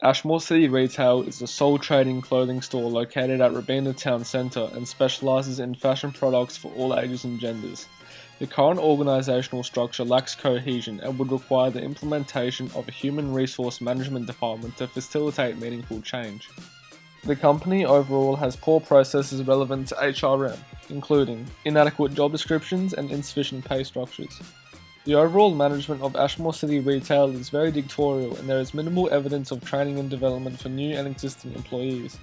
Ashmore City Retail is a sole trading clothing store located at Robina Town Centre and specialises in fashion products for all ages and genders. The current organisational structure lacks cohesion and would require the implementation of a human resource management department to facilitate meaningful change. The company overall has poor processes relevant to HRM, including inadequate job descriptions and insufficient pay structures. The overall management of Ashmore City Retail is very dictatorial and there is minimal evidence of training and development for new and existing employees.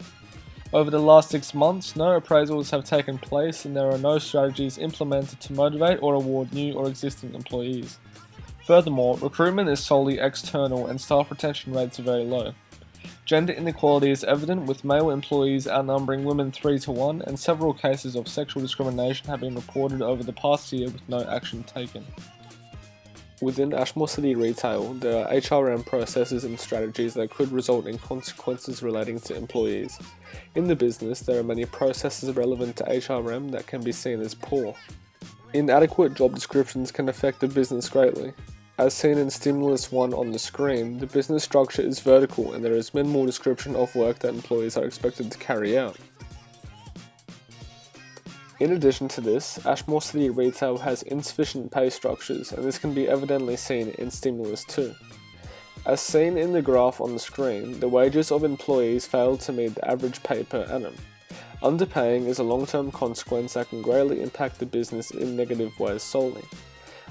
Over the last 6 months, no appraisals have taken place and there are no strategies implemented to motivate or reward new or existing employees. Furthermore, recruitment is solely external and staff retention rates are very low. Gender inequality is evident, with male employees outnumbering women 3 to 1, and several cases of sexual discrimination have been reported over the past year with no action taken. Within Ashmore City Retail, there are HRM processes and strategies that could result in consequences relating to employees. In the business, there are many processes relevant to HRM that can be seen as poor. Inadequate job descriptions can affect the business greatly. As seen in Stimulus 1 on the screen, the business structure is vertical and there is minimal description of work that employees are expected to carry out. In addition to this, Ashmore City Retail has insufficient pay structures, and this can be evidently seen in Stimulus 2. As seen in the graph on the screen, the wages of employees fail to meet the average pay per annum. Underpaying is a long-term consequence that can greatly impact the business in negative ways solely.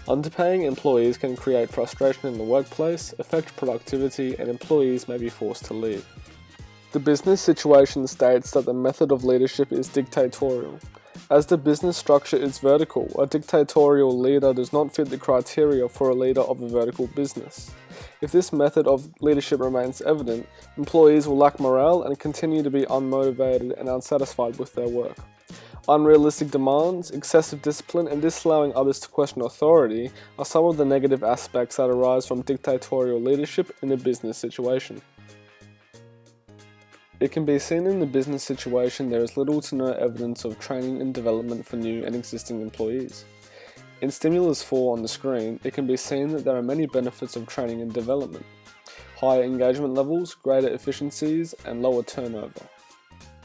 Underpaying employees can create frustration in the workplace, affect productivity, and employees may be forced to leave. The business situation states that the method of leadership is dictatorial. As the business structure is vertical, a dictatorial leader does not fit the criteria for a leader of a vertical business. If this method of leadership remains evident, employees will lack morale and continue to be unmotivated and unsatisfied with their work. Unrealistic demands, excessive discipline, and disallowing others to question authority are some of the negative aspects that arise from dictatorial leadership in a business situation. It can be seen in the business situation there is little to no evidence of training and development for new and existing employees. In Stimulus 4 on the screen, it can be seen that there are many benefits of training and development: higher engagement levels, greater efficiencies, and lower turnover.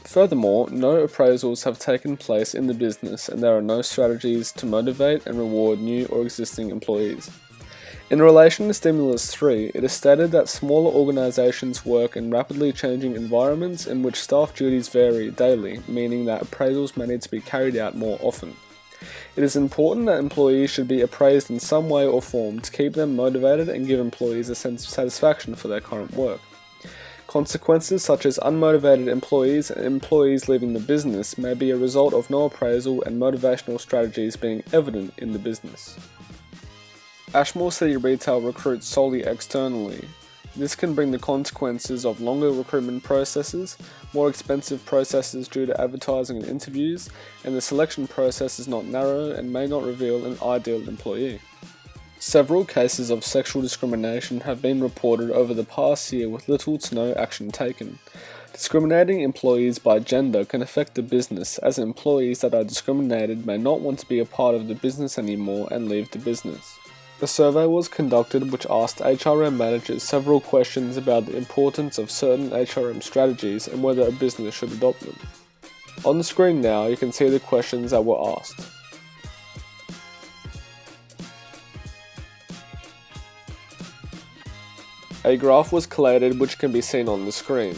Furthermore, no appraisals have taken place in the business and there are no strategies to motivate and reward new or existing employees. In relation to Stimulus 3, it is stated that smaller organisations work in rapidly changing environments in which staff duties vary daily, meaning that appraisals may need to be carried out more often. It is important that employees should be appraised in some way or form to keep them motivated and give employees a sense of satisfaction for their current work. Consequences such as unmotivated employees and employees leaving the business may be a result of no appraisal and motivational strategies being evident in the business. Ashmore City Retail recruits solely externally. This can bring the consequences of longer recruitment processes, more expensive processes due to advertising and interviews, and the selection process is not narrow and may not reveal an ideal employee. Several cases of sexual discrimination have been reported over the past year with little to no action taken. Discriminating employees by gender can affect the business, as employees that are discriminated may not want to be a part of the business anymore and leave the business. A survey was conducted which asked HRM managers several questions about the importance of certain HRM strategies and whether a business should adopt them. On the screen now you can see the questions that were asked. A graph was collated which can be seen on the screen.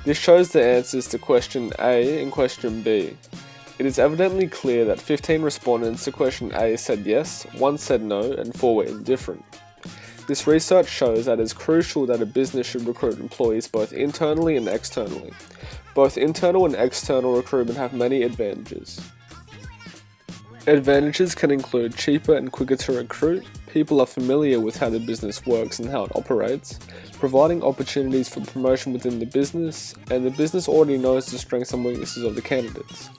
This shows the answers to question A and question B. It is evidently clear that 15 respondents to question A said yes, 1 said no, and 4 were indifferent. This research shows that it is crucial that a business should recruit employees both internally and externally. Both internal and external recruitment have many advantages. Advantages can include cheaper and quicker to recruit, people are familiar with how the business works and how it operates, providing opportunities for promotion within the business, and the business already knows the strengths and weaknesses of the candidates.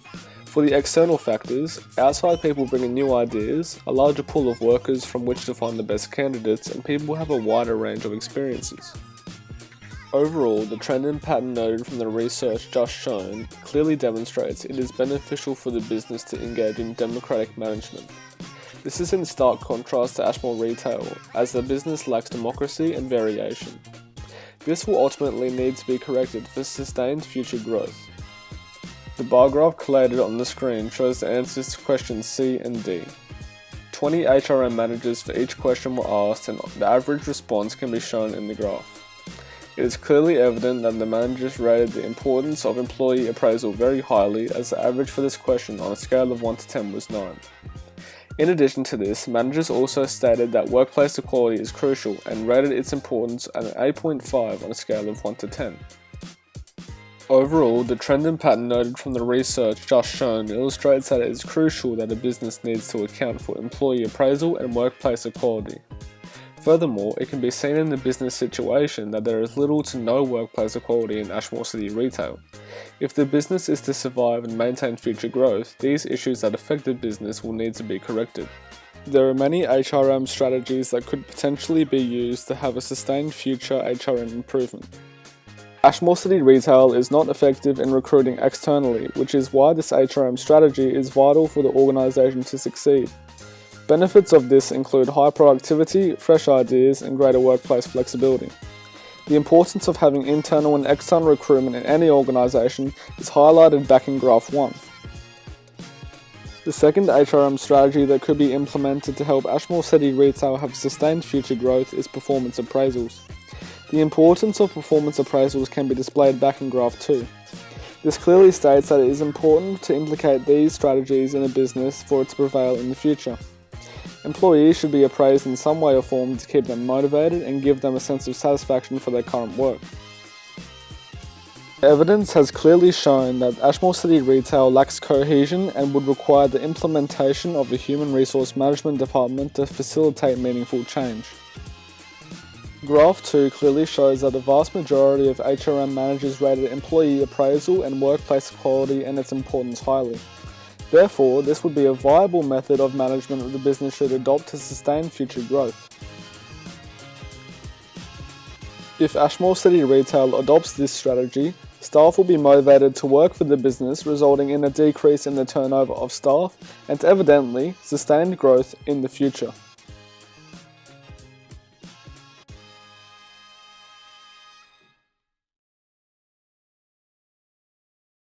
For the external factors, outside people bring in new ideas, a larger pool of workers from which to find the best candidates, and people have a wider range of experiences. Overall, the trend and pattern noted from the research just shown clearly demonstrates it is beneficial for the business to engage in democratic management. This is in stark contrast to Ashmore Retail, as the business lacks democracy and variation. This will ultimately need to be corrected for sustained future growth. The bar graph collated on the screen shows the answers to questions C and D. 20 HRM managers for each question were asked, and the average response can be shown in the graph. It is clearly evident that the managers rated the importance of employee appraisal very highly, as the average for this question on a scale of 1 to 10 was 9. In addition to this, managers also stated that workplace equality is crucial and rated its importance at an 8.5 on a scale of 1 to 10. Overall, the trend and pattern noted from the research just shown illustrates that it is crucial that a business needs to account for employee appraisal and workplace equality. Furthermore, it can be seen in the business situation that there is little to no workplace equality in Ashmore City retail. If the business is to survive and maintain future growth, these issues that affect the business will need to be corrected. There are many HRM strategies that could potentially be used to have a sustained future HRM improvement. Ashmore City Retail is not effective in recruiting externally, which is why this HRM strategy is vital for the organisation to succeed. Benefits of this include high productivity, fresh ideas, and greater workplace flexibility. The importance of having internal and external recruitment in any organisation is highlighted back in Graph 1. The second HRM strategy that could be implemented to help Ashmore City Retail have sustained future growth is performance appraisals. The importance of performance appraisals can be displayed back in Graph 2. This clearly states that it is important to implicate these strategies in a business for it to prevail in the future. Employees should be appraised in some way or form to keep them motivated and give them a sense of satisfaction for their current work. Evidence has clearly shown that Ashmore City Retail lacks cohesion and would require the implementation of a human resource management department to facilitate meaningful change. Graph 2 clearly shows that the vast majority of HRM managers rated employee appraisal and workplace equality and its importance highly. Therefore, this would be a viable method of management that the business should adopt to sustain future growth. If Ashmore City Retail adopts this strategy, staff will be motivated to work for the business, resulting in a decrease in the turnover of staff and evidently sustained growth in the future.